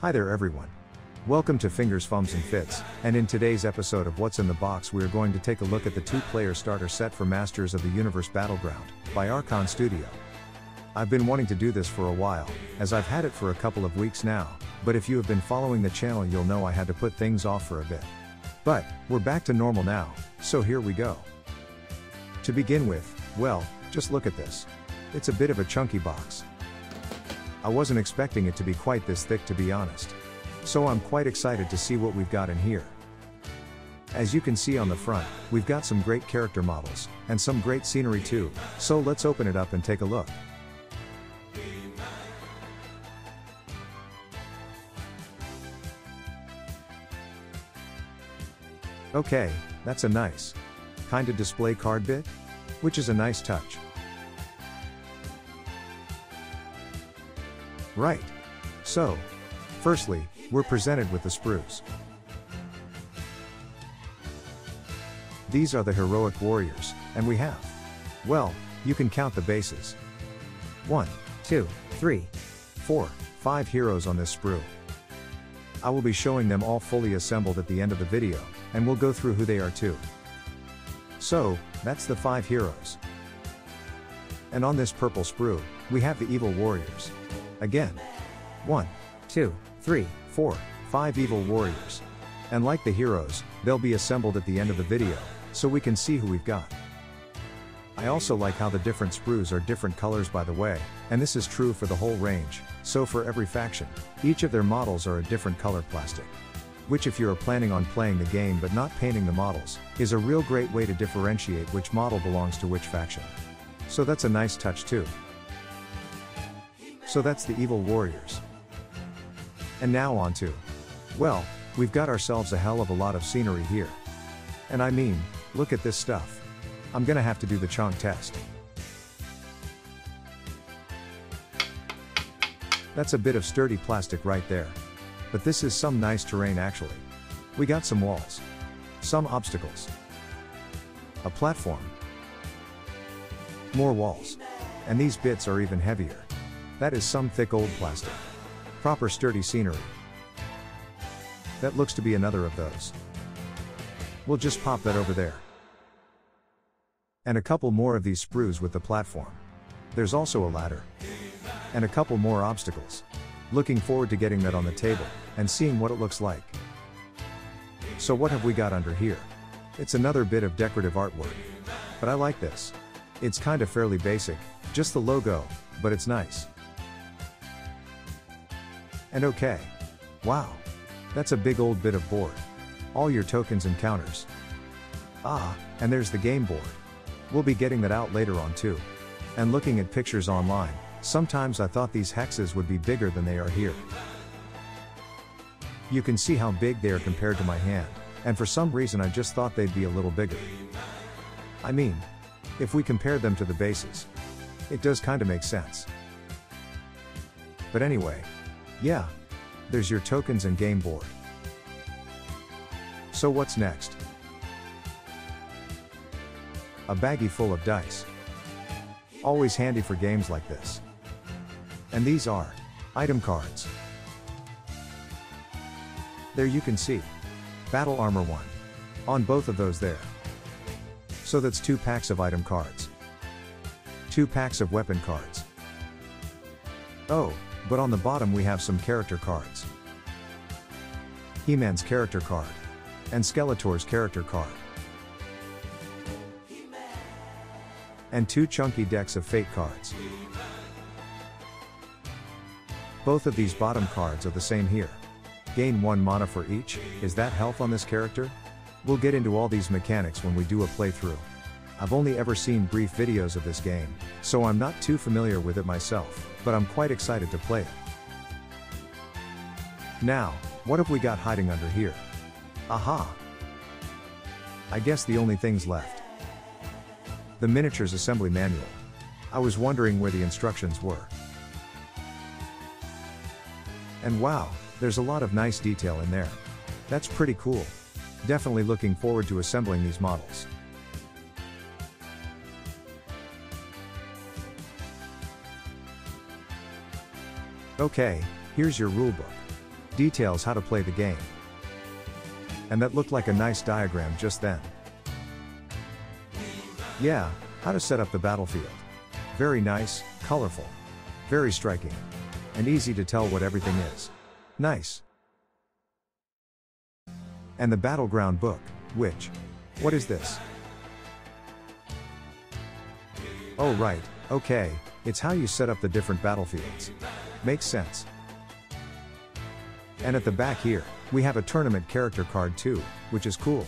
Hi there everyone. Welcome to Fingers, Fums and Fits, and in today's episode of What's in the Box we are going to take a look at the 2-player starter set for Masters of the Universe Battleground, by Archon Studios. I've been wanting to do this for a while, as I've had it for a couple of weeks now, but if you have been following the channel you'll know I had to put things off for a bit. But, we're back to normal now, so here we go. To begin with, well, just look at this. It's a bit of a chunky box. I wasn't expecting it to be quite this thick to be honest. So I'm quite excited to see what we've got in here. As you can see on the front, we've got some great character models, and some great scenery too, so let's open it up and take a look. Okay, that's a nice kinda display card bit, which is a nice touch. Right. So, firstly, we're presented with the sprues. These are the heroic warriors, and we have, well, you can count the bases. 1, 2, 3, 4, 5 heroes on this sprue. I will be showing them all fully assembled at the end of the video, and we'll go through who they are too. So, that's the 5 heroes. And on this purple sprue, we have the evil warriors. Again. 1, 2, 3, 4, 5 evil warriors. And like the heroes, they'll be assembled at the end of the video, so we can see who we've got. I also like how the different sprues are different colors by the way, and this is true for the whole range, so for every faction, each of their models are a different color plastic. Which if you're planning on playing the game but not painting the models, is a real great way to differentiate which model belongs to which faction. So that's a nice touch too. So that's the evil warriors. And now on to, well, we've got ourselves a hell of a lot of scenery here. And I mean, look at this stuff. I'm gonna have to do the chonk test. That's a bit of sturdy plastic right there. But this is some nice terrain actually. We got some walls. Some obstacles. A platform. More walls. And these bits are even heavier. That is some thick old plastic. Proper sturdy scenery. That looks to be another of those. We'll just pop that over there. And a couple more of these sprues with the platform. There's also a ladder. And a couple more obstacles. Looking forward to getting that on the table, and seeing what it looks like. So what have we got under here? It's another bit of decorative artwork. But I like this. It's kinda fairly basic, just the logo, but it's nice. And okay. Wow. That's a big old bit of board. All your tokens and counters. Ah, and there's the game board. We'll be getting that out later on too. And looking at pictures online, sometimes I thought these hexes would be bigger than they are here. You can see how big they are compared to my hand, and for some reason I just thought they'd be a little bigger. I mean, if we compare them to the bases, it does kinda make sense. But anyway, yeah, there's your tokens and game board. So what's next? A baggie full of dice. Always handy for games like this. And these are item cards. There you can see Battle Armor 1 on both of those there. So that's 2 packs of item cards. 2 packs of weapon cards. Oh, but on the bottom we have some character cards. He-Man's character card. And Skeletor's character card. And 2 chunky decks of Fate cards. Both of these bottom cards are the same here. Gain 1 mana for each. Is that health on this character? We'll get into all these mechanics when we do a playthrough. I've only ever seen brief videos of this game, so I'm not too familiar with it myself, but I'm quite excited to play it. Now, what have we got hiding under here? Aha! I guess the only things left. The miniatures assembly manual. I was wondering where the instructions were. And wow, there's a lot of nice detail in there. That's pretty cool. Definitely looking forward to assembling these models. Okay, here's your rulebook. details how to play the game. And that looked like a nice diagram just then. Yeah, how to set up the battlefield. Very nice, colorful, very striking, and easy to tell what everything is. Nice. And the Battleground book, what is this? Oh right, okay, it's how you set up the different battlefields. Makes sense. And at the back here, we have a tournament character card too, which is cool.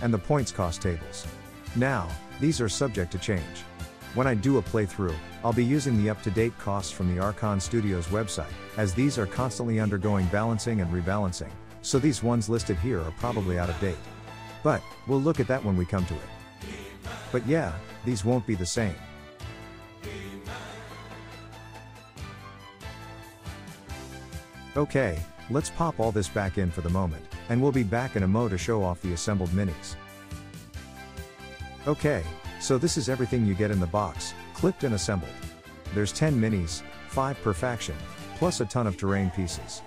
And the points cost tables. Now, these are subject to change. When I do a playthrough, I'll be using the up-to-date costs from the Archon Studios website, as these are constantly undergoing balancing and rebalancing, so these ones listed here are probably out of date. But, we'll look at that when we come to it. But yeah, these won't be the same. Okay, let's pop all this back in for the moment, and we'll be back in a mo to show off the assembled minis. Okay, so this is everything you get in the box, clipped and assembled. There's 10 minis, 5 per faction, plus a ton of terrain pieces.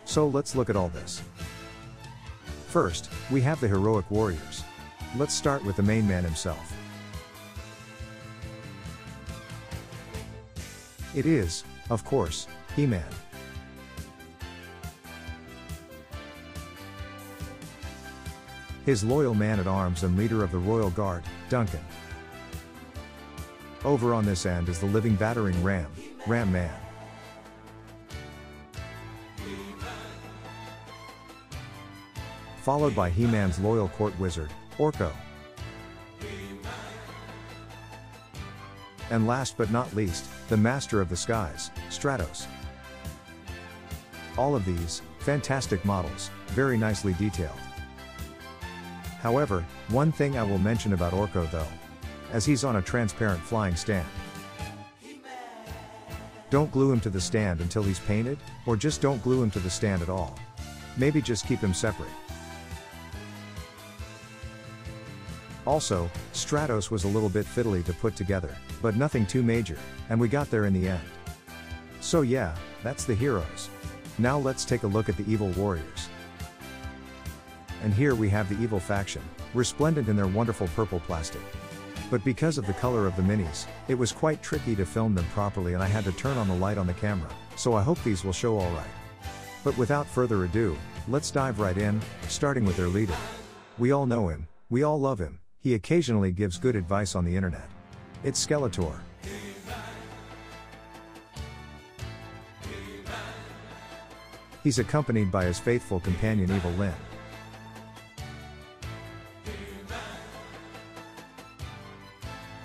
So let's look at all this. First, we have the heroic warriors. Let's start with the main man himself. It is, of course, He-Man. His loyal man-at-arms and leader of the Royal Guard, Duncan. Over on this end is the living battering ram, Ram-Man. Followed by He-Man's loyal court wizard, Orko. And last but not least, the master of the skies, Stratos. All of these, fantastic models, very nicely detailed. However, one thing I will mention about Orko though, as he's on a transparent flying stand. Don't glue him to the stand until he's painted, or just don't glue him to the stand at all. Maybe just keep him separate. Also, Stratos was a little bit fiddly to put together, but nothing too major, and we got there in the end. So yeah, that's the heroes. Now let's take a look at the evil warriors. And here we have the evil faction, resplendent in their wonderful purple plastic. But because of the color of the minis, it was quite tricky to film them properly and I had to turn on the light on the camera, so I hope these will show alright. But without further ado, let's dive right in, starting with their leader. We all know him, we all love him, he occasionally gives good advice on the internet. It's Skeletor. He's accompanied by his faithful companion Evil Lyn.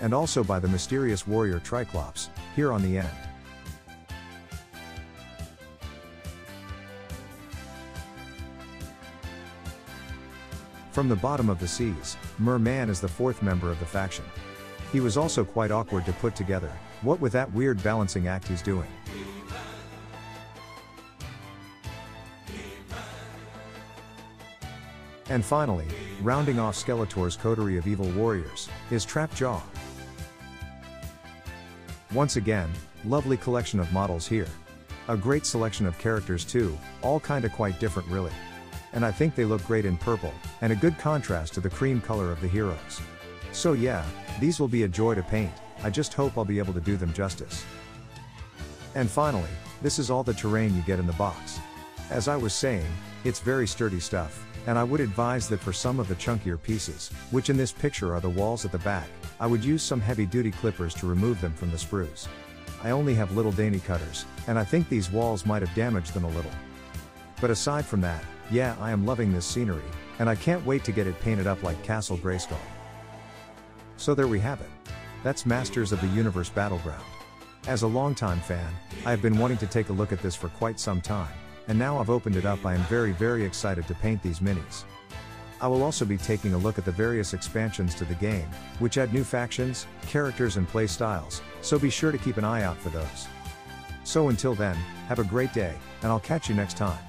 And also by the mysterious warrior Triclops, here on the end. From the bottom of the seas, Merman is the fourth member of the faction. He was also quite awkward to put together, what with that weird balancing act he's doing. And finally, rounding off Skeletor's coterie of evil warriors, is Trapjaw. Once again, lovely collection of models here. A great selection of characters too, all kinda quite different really. And I think they look great in purple, and a good contrast to the cream color of the heroes. So yeah, these will be a joy to paint, I just hope I'll be able to do them justice. And finally, this is all the terrain you get in the box. As I was saying, it's very sturdy stuff, and I would advise that for some of the chunkier pieces, which in this picture are the walls at the back, I would use some heavy-duty clippers to remove them from the sprues. I only have little dainty cutters, and I think these walls might have damaged them a little. But aside from that, yeah, I am loving this scenery, and I can't wait to get it painted up like Castle Grayskull. So there we have it. That's Masters of the Universe Battleground. As a longtime fan, I have been wanting to take a look at this for quite some time, and now I've opened it up I am very excited to paint these minis. I will also be taking a look at the various expansions to the game, which add new factions, characters and play styles, so be sure to keep an eye out for those. So until then, have a great day, and I'll catch you next time.